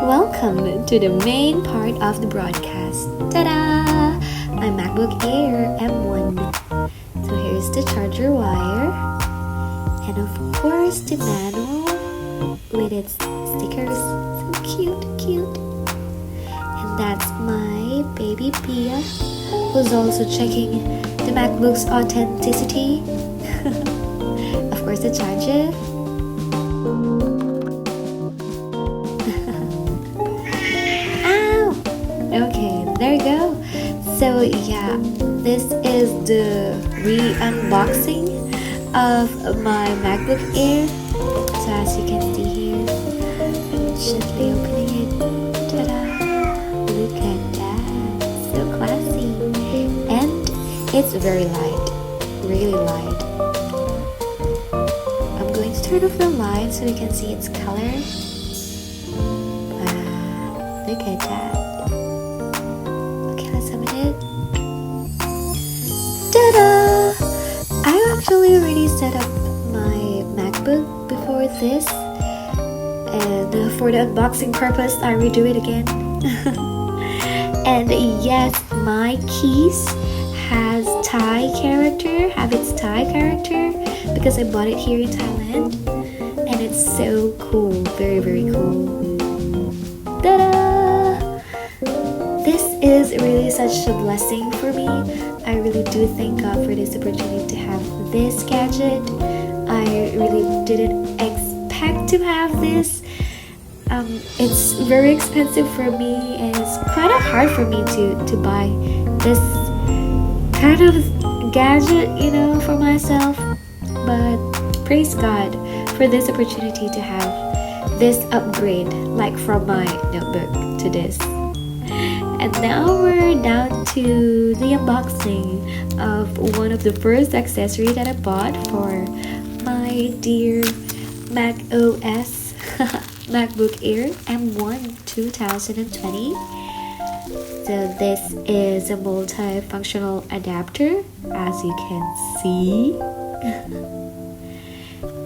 Welcome to the main part of the broadcast. Ta-da! My MacBook Air M1. So here's the charger wire. And of course the manual with its stickers. So cute. And that's my baby Pia, who's also checking the MacBook's authenticity. Of course the charger. Okay, there you go. So yeah, this is the re-unboxing of my MacBook Air. So as you can see here, I'm gently opening it. Ta-da! Look at that, so classy. And it's very light, really light. I'm going to turn off the light so you can see its color. Wow, look at that. Ta-da! I actually already set up my MacBook before this, and for the unboxing purpose I redo it again. And yes, my keys have its Thai character because I bought it here in Thailand, and it's so cool, very cool. Ta-da! This is really such a blessing for me. I really do thank God for this opportunity to have this gadget. I really didn't expect to have this. It's very expensive for me, and it's kind of hard for me to buy this kind of gadget, for myself. But praise God for this opportunity to have this upgrade, like from my notebook to this. And now we're down to the unboxing of one of the first accessories that I bought for my dear Mac OS MacBook Air M1 2020. So this is a multifunctional adapter, as you can see.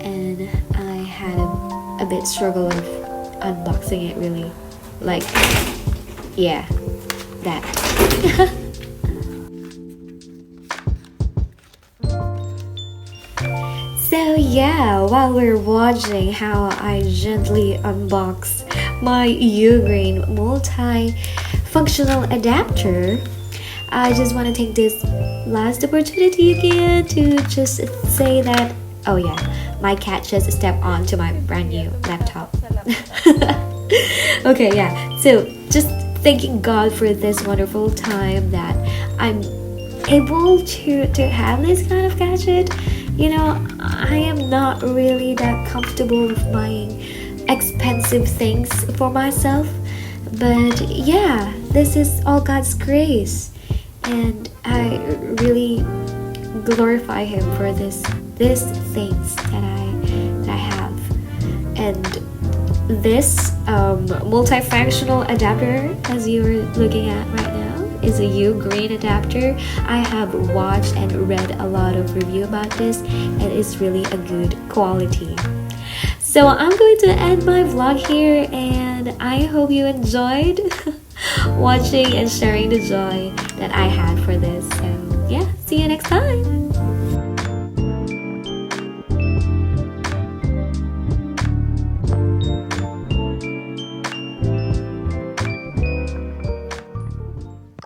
And I had a bit struggle of unboxing it, really. Like, yeah. That. So yeah, while we're watching how I gently unbox my Ugreen multi-functional adapter, I just want to take this last opportunity again to just say that, oh yeah, my cat just stepped onto my brand new laptop. Okay, yeah, so just thanking God for this wonderful time that I'm able to have this kind of gadget. I am not really that comfortable with buying expensive things for myself, but yeah, this is all God's grace, and I really glorify Him for these things that I have. And this multifunctional adapter, as you're looking at right now, is a Ugreen adapter. I have watched and read a lot of review about this, and it's really a good quality. So I'm going to end my vlog here, and I hope you enjoyed watching and sharing the joy that I had for this. So yeah, see you next time.